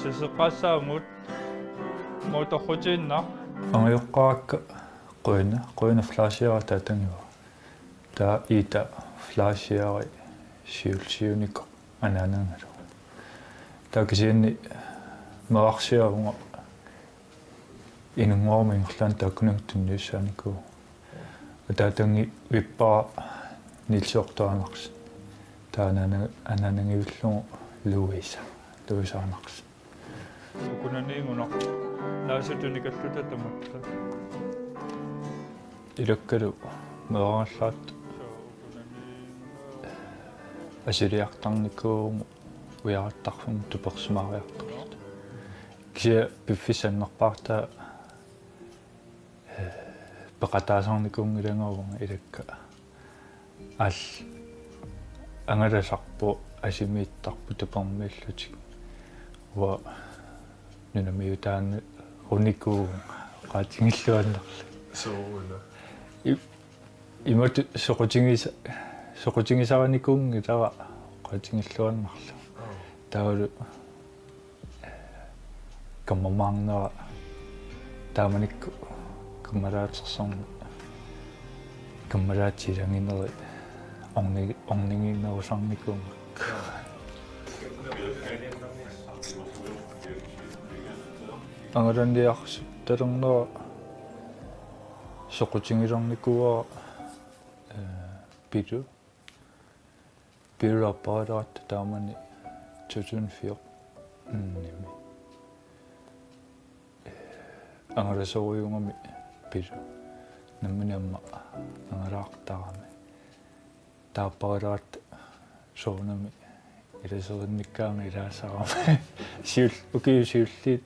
сисеққассаамут моторхутиинна ангиоққаракка қуина Fleischer таатангива таа ита Fleischer сиулсиунико анаанангалу таакисиинни маарсиавунга инунгоорми ингерлаан тааккунагтунниуссаанику таатанги виппаа нилсиортуанарс таананангивиллугу луисаарнарс укунаниимуна наасутуникаллута таматта илаккалу меораллаат асилиартарникуугу уяраттарфум туперсумаариарторлут кися пиффисаннерпаарта пеқатаасарникуунгилангорунга илакка ал ангаласарпу асимииттарпу тупермииллутик уа нунамиутааны уникуу qaatiнгиллуаннерли соуна имат soqutigisaranikkuungi tara qaatiнгиллуаннарла таалу каммамаарнера тааманикку каммалаатерсорни каммалаатилангинери орнигинерусарникуунга ангаландиарс талернера soqutigisarnikkuua pilisarneq taamani 2004 nimi angalasoriungami pilu nammani amma angalaartarami taapparalaat soornami ilisaritilaarpara ilaassarami siul ukiusiulliit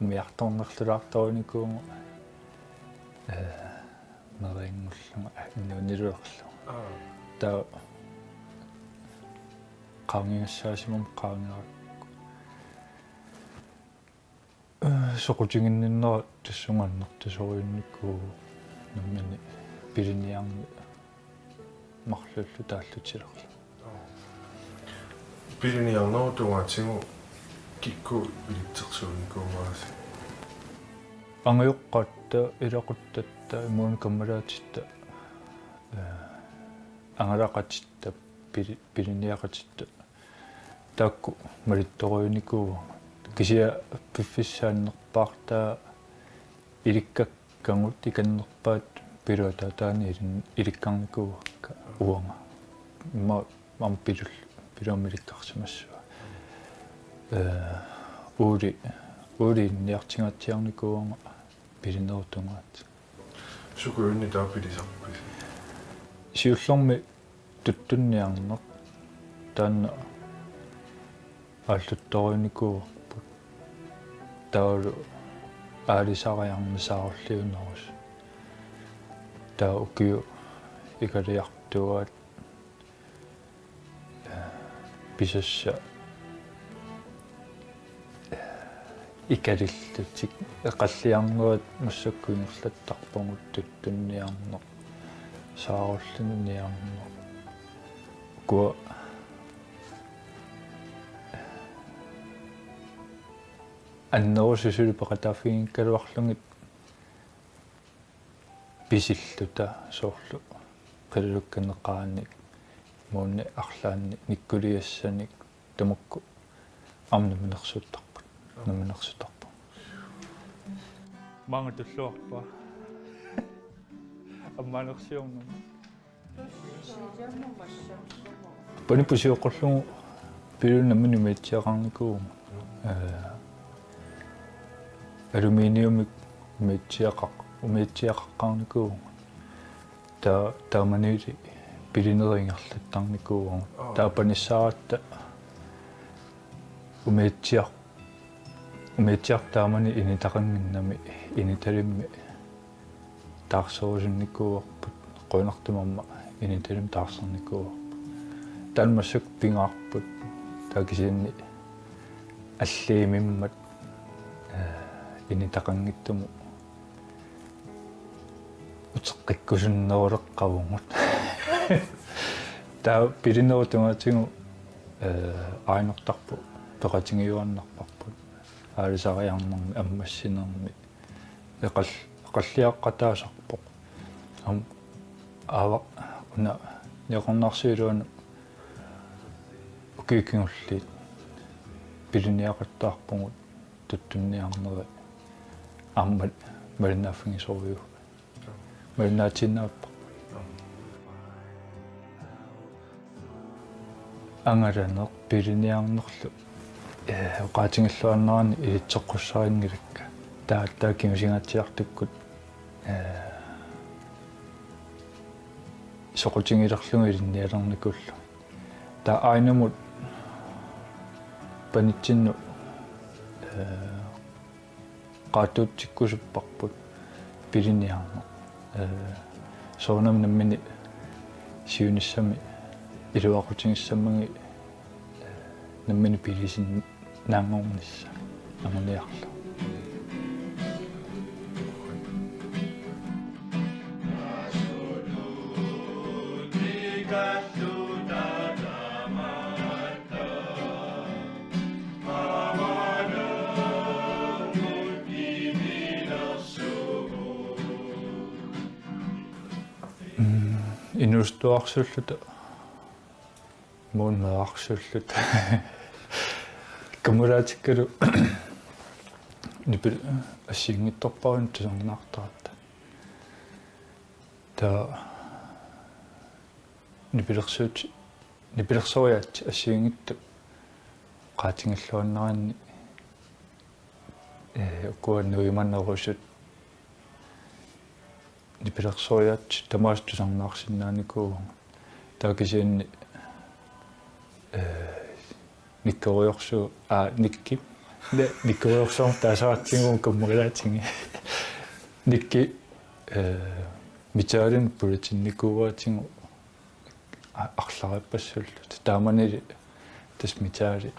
miartornerlulaartorinikuunga марингуллуга иннуунилуерлу таа qaangiassaasimum qaangerakku soqutiginnera tassungannertasoriunnikku nammani piliniarni marlullu taallutilerlu piliniarnerutugaatigu kikku ilitsersuunnikkuumaasi angioqqatta ilaquttatта immuun kammalaatitta angalaqatitta piliniaqatitta taakku malittoruunikuu kisia piffissaannerpaartaa ilikkakkangut ikannerpaat piluataataani ilikkarnikuuakka uanga mam piluamilikkarsimassua ulinniartingaatiarnikuuanga pilinerutungaat sukuunni taapilisarpis siullormi tuttunniarneq taanna alluttoriunikuuarput taalu aalisariarnisaaruliunerus taa ukiu ikaliartuaat pisassa ikadillutik eqqalliarnuat mussakkuingerlattarpungut tuttunniarneq saarullinniarneq kua annerusisuli peqataafiginkkaluarlungit pisilluta soorlu qilulukkaneqqaannik muunni arlaanni nikkuliassanik tamakku amnaminersuttarput naminersutarpu маангатуллуарпа аммаанерсиорнам панипусиоққорлугу пилунаммани меитсиақарникуума алуминиумик меитсиақаққарникуума тааманили пилинерингерлаттарникуума таапаниссааратта умеитсиартаамани инитақангиннами иниталимми таарсорусинникууарпут қуинартумарма иниталим таарсарникууарпут таанмассак пингаарпут таакисиинни аллиимиммат инитақангиттуму утеққиккусуннерулекқавунгут таа пилинерутунгаатигу аинертарпу пеқатингиуаннарпарпут аалисариарнэрми аммассинерми эқаллиаққатаасарпоқ ава уна неқорнарсиилуана укикингуллиит пилиниақаттаарпугут туттунниарнери аамма малинааффигисориу малинаатиннааппа ангаланеқ пилиниарнерлу оqaатингиллуаннерани илитсоққуссарингилакка тааттаа кимусингатсиартуккут соqutigilerlungu илинниалерникуллу таа айнамут панитсинну qaatuutikkusupparput piliniarne soonam nammini siunissami iluaqutigissammangi nammini pilisin naangornissa amaniarlu Inustuarsulluta muunmearsulluta kamulaatikkalu nipil assiingittorparin tusernaartaratta ta nipilersoriat assiingittu qaatingalluannaranni ukuannuimannerusut nipilersoriat tamaastusarnaarsinnaanikuuga taakisianni nikkoriorsu nikki nikkoriorsuum taasaatsiguun kammurilaatingi nikki mitaalin pulatinnikuugaatigu арлариппассуллут тааманили тас митаали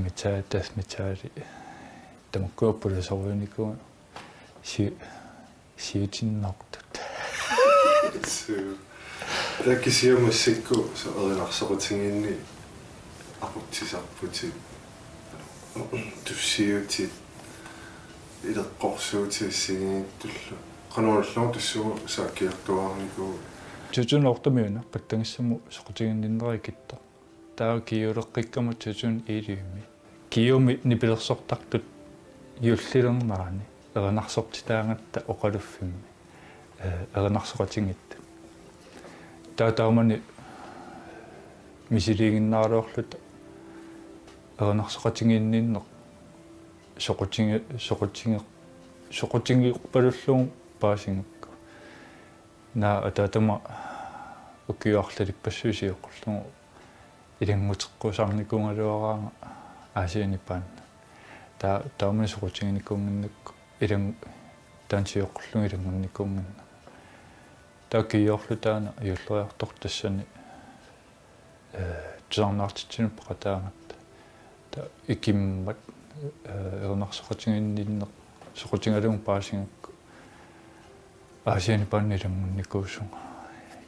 митаа тас митаали тамаккуаппуласоруникуа сиутиннаортут такисиамассикку соеринарсоqutigiinni aqutsisarputit туссиутит илеққорсуутиссигииттуллу qanuulluun tussuu saakkiartuarniku tutun ortamiuna qattangissamo soqutiginnerinnerikitto taa kiuleqqikkamu tutun iiliumi kiumi nipilersortartut юллилернаани эрнарсортитаангаtta оқалуффимми эрнарсоqatigitta таатаумани мисилигиннаалоорлута эрнарсоqatigiinninneq соqutigiqpalulluun paasingakku naa ataatama ukkiuарлалиппассуусиоққуллугу илангутеққусаарникуунгалуараага Aasiaat Nipaani таамани соqutiginikkuunginnakku илан таансиоққуллугу илангунникуунганна тааккииорлутаана юллериартор тассани тусарнаартитсину пақатаангатта та икиммат эрнарсоqatigiinninneq соqutigalуун paasingakku Aasiaat Nipaani илангунникуусунга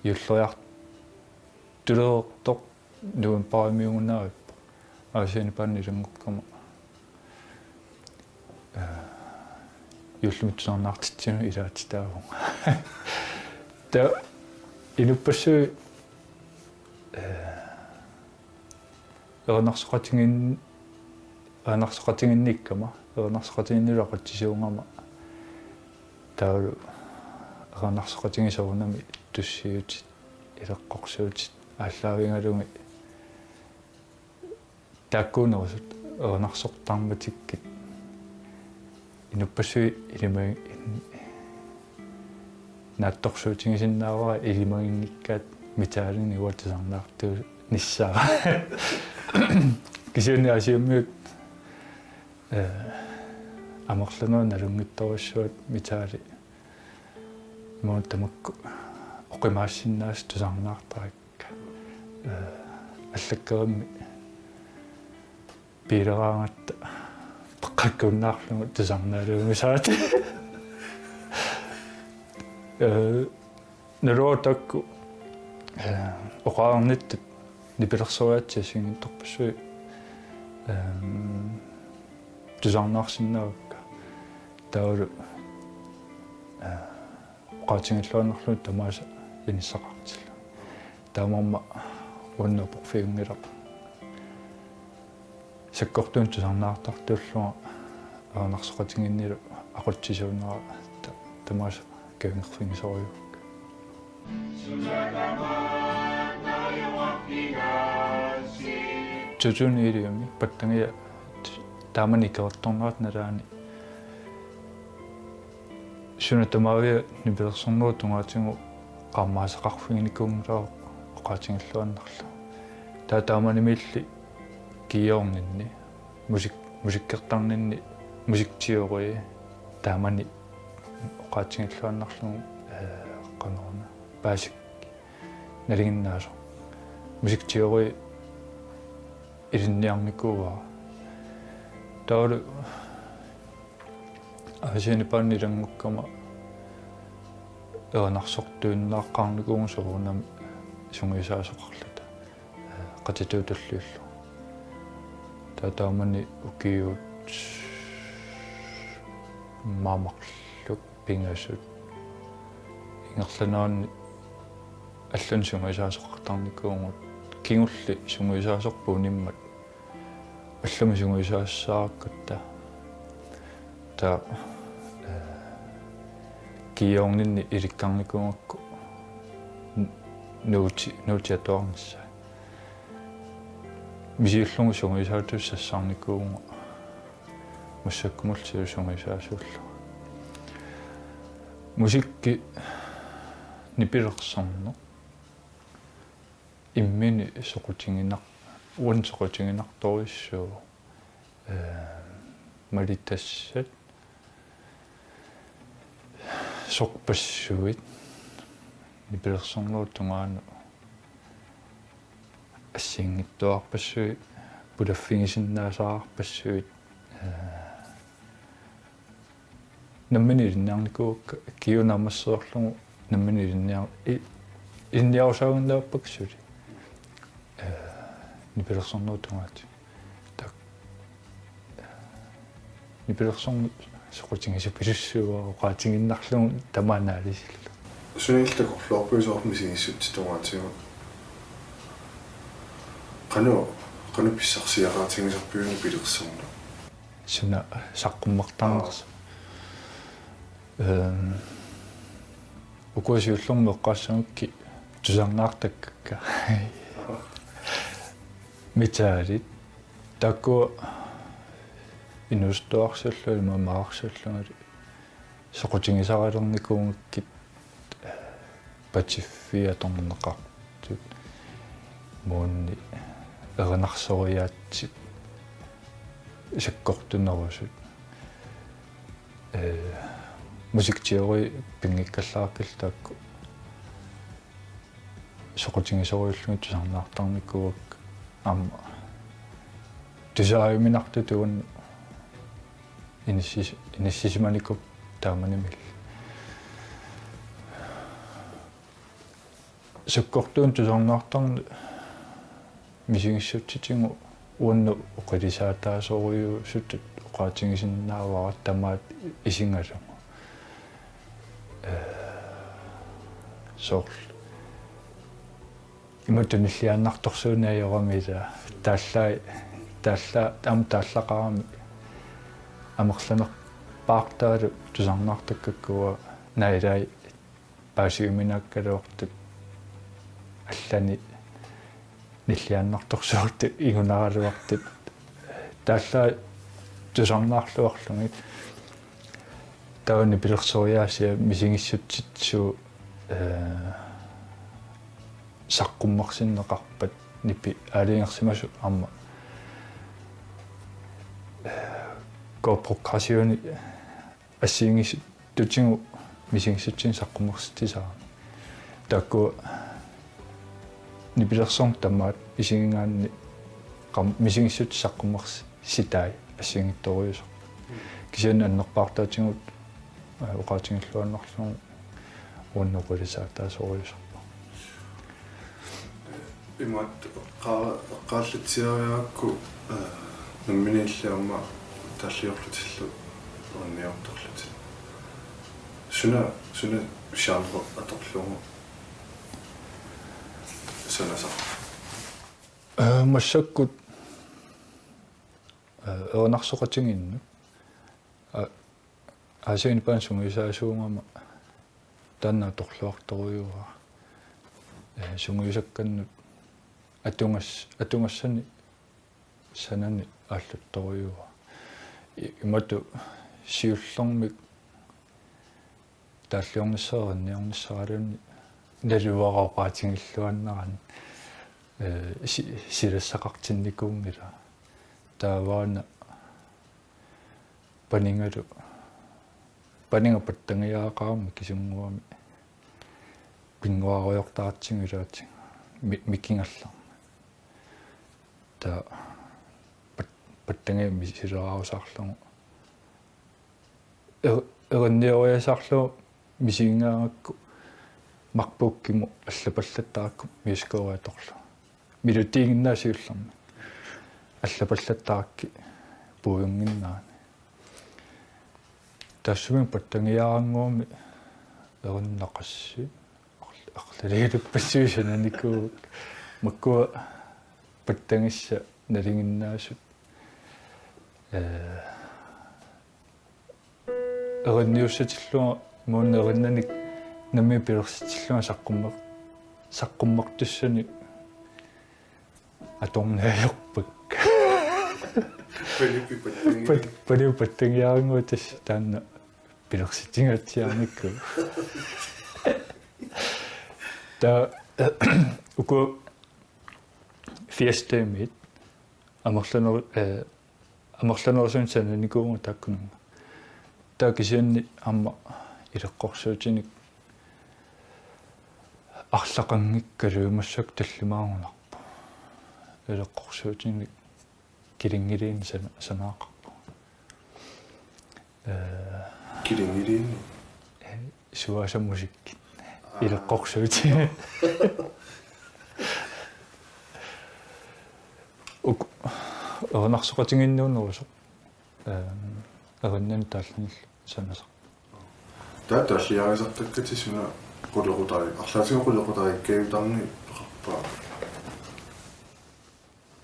юллериарт тулеэртоқ нуун парамиунгунаариппо Aasiaat Nipaani илангуккама юллумитсуарнаартитсину илаатитаагу та инуппассуи эрнарсоqatigiinnikкама эрнарсоqatiginnulaqatsisuungama таалу эрнарсоqatigisорунами туссиутит илеққорсуутит ааллаавингалуми тааккуунерусут эрнарсортарматиккит инуппассуи илимаги наатторсуутигисиннаавара илимагинниккаат митаалини уатисарнаартуу ниссаа кисиуни асиуммиут амерланаа налунгитторуссуат митаали моонтамакку оқимаассиннаас тусарнаартаракка аллаккерамми пилераангатта паққаккуннаарлугу тусарнаалуумисаати нэротакку оқаарниттут нипилерсориатсисигинторпассуи тусарнаарсиннаавакка таулу qaatiнгиллуаннарлу тамааса инissaqartilla таамарма уанна порфигунгила саккортуун тусарнаартартууллуга аанарсоқатингиннилу aqutsisuunера тамааса кагингерфингисориук тутуниилиуми паттангия таамани кеэрторнаат налаани сунатамавиа нипилерсорнеру тунгаатингу qaammaasaqarfinginikkungulaa qaatiнгиллуаннарлу тааманимилли киорнинни мусиккертарнинни мусиктиории таамани qaatiнгиллуаннарлу qanорна баасик налигиннаасо мусиктиории илинниарникуа таулу Hansi Aasiaat Nipaani langуkkама эрнарсортуиннааққарникуунгсоруунам сунгисаасоқарлута qatituutulluullu таамани укиут маамарлук пингасут ингерланаанни аллун сунгисаасоқартарникуунгут кингулли сунгисаасорпууниммат аллуми сунгисаассаақкутта та киорнинни иликкарникунгакку нуутиаторнсса мисиуллугу сунгисаатуссассаарникуунга массаккумулсиу сунгисаасууллу мусикки нипилерсорнеқ иммини соқутингинақ уан соқутингинарториссуу малитассат сорпассуит нипилерсорнеру тунгаана ассингиттуарпассуи пулаффигисиннаасаарпассуит наммини илинниарникуукка киунамассеерлугу наммини илинниарусаагуннааппаксули нипилерсорнеру тунгаати так нипилерсорнеру соқутингису пилуссууа qaatiнгиннарлугу тамаанаалисиллу суниилтакорлуорпуисоормисигиссут тунгаатигу qanu pissarsiaqaatigisarpuuni pilersorna суна саққуммартаарнерс укуасиуллэрму эққаассагукки тусарнаартаккакка митаалит такку инустуарсуллу мамаарсуллугали соқутингисаралерникуунгаккит патиффиаторнеқартут моонни эрнарсориаатсит саккортунерусут мусиктиори пингиккаллааркил таакку соқутингисориуллугу тусарнаартарникууак аамма тусааюминарту туун иниссисиманикуп тааманимил суккортуун тусарнаартарни мисигиссутситингу уанну оқилисаатаасориу суттут оқаатингисиннаавара тамаат исингалугу сорл иматуниллиааннарторсуунаайорамила тааллақарами амерланер paartaalu tusarnaartakkakkuwa nailai paasiuminaakkaluortut allani nilliaannartorsuartu igunaraluartut таалла тусарнаарлуарлугит таани пилерсориаасиа мисигиссутситсуу саққуммарсиннеқарпат ниппи аалингерсимасу аама коопрокасиони ассингис тутингу мисигиссутсин саққуммарситисаа такку нипилерсорн тамаат исигингаанни qam мисигиссут саққуммарс ситай ассингитториусо кисиан аннерпаартаатингут оқаатингиллуаннарлу уаннеқулисаатаасориусо имат qaallitseriaakku намминиллаама таллиорлутиллу уанниорторлутил суна genre аторлугу санаса массаккут эонарсоқатингинну Aasiaat Nipaani sunguysaasuungama taanna torluartorujuuga sunguyusakkannut atungassani sanani ааллутторуjuuga имату сиуллэрмик тааллиорнссааринниорнссаралуунни налуараоqaатингиллуаннаран силассақартинникуунгила тааваана панингапаттангиаақарми кисунгуами пингуаруйортаартингулаатин миккингаллар та паттангиами силераусаарлугу эринниориасаарлу мисингаагакку марпуккиму аллапаллаттаакку мискоориаторлу милутиигиннаасиуллерми аллапаллаттаакки пуюнгиннаани тассумин паттангиарангуами эриннақасси арлалигилуппассуисананикуу маккуа паттангисса налингиннаасут эринниуссатиллуга муунна эриннаник намми пилерситиллуга саққуммартуссани аторнаажорпак палиу паттангиарангуутас таанна пилерситингаатсиарникку та уку фиестемит амерланерсун сананикуунга тааккунунга таакисианни аама илеққорсуутиник арлақангиккалу массак таллимаагунарпу илеққорсуутиник килингилиин санаақарпу килингилиин суасаммусикки илеққорсуути ук орнарсоқатингиннуунерусо эриннани тааллани санасақ тааллиарисартаккатисуна qullequtari арлаатиго qullequtari кеутарни пеқарпаа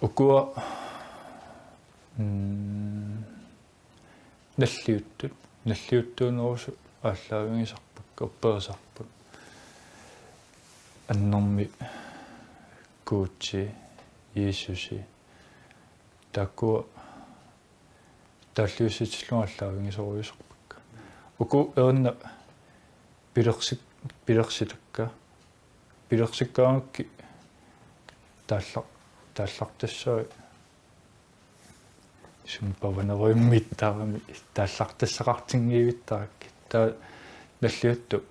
укуа наллиуттуунерусу ааллаавигисарпак опперсарпут аннэрми куутси иисуси такуа тааллиусситиллуга ааллаавигисоруйусарпак уку эринна пилерсиккаагакки тааллартассаи сумпаванеруиммиттаарами тааллартассақартингиивиттаракки таа наллиутту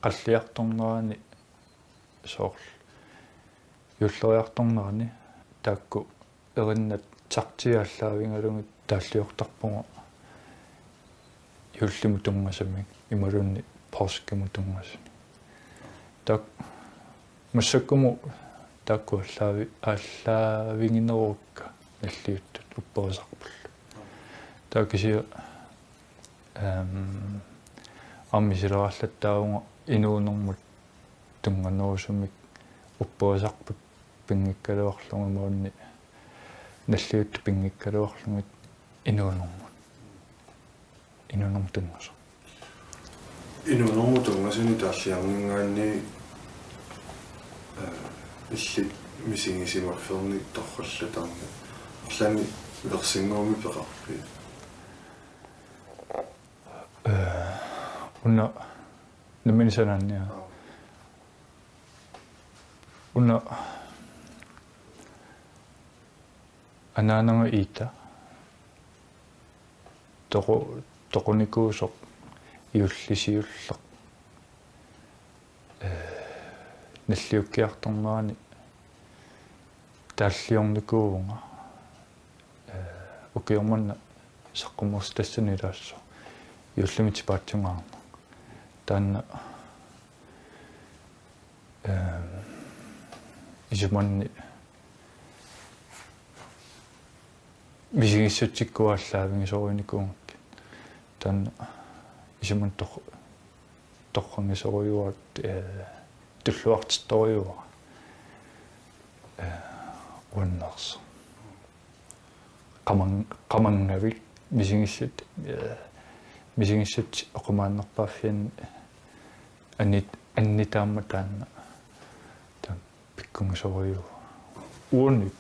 қаллиарторнерани соорл юллериарторнерани таакку эриннат тартиааллаавингалугит тааллиортарпунга юллиму тунгасамик ималунни порскиму тунгасами так массаккуму таакку ааллаавингинерукка наллиуттут уппорисарпулла таакисиа аммисилераллаттаагунга инуунэрмут тунганерусумик уппорисарпут пингиккалуарлугу маунни наллиутту пингиккалуарлугит инуунэрмут тунгасо инуунэрмут тунгасуни тааллиарнингаанни илли мисингисимарферни торраллатарни орлани версингооми пеқарпи уна наминисананниа уна анаанага иита тоқуникуусоқ иуллисиуллеқ наллиуккиарторнаани тааллиорникуунга укиорманна саққуммерс тассанилаассо юллимити паатсунгаарна таанна исуманни мисигиссутсиккуаллаавингисоруйникуунгак тан исимун торрангисоруйуат туллуартитторюа уаннарс qamangavik мисигиссут оқумааннерпааффиан аннитаамма таанна тан пиккунгисоруйуа уунник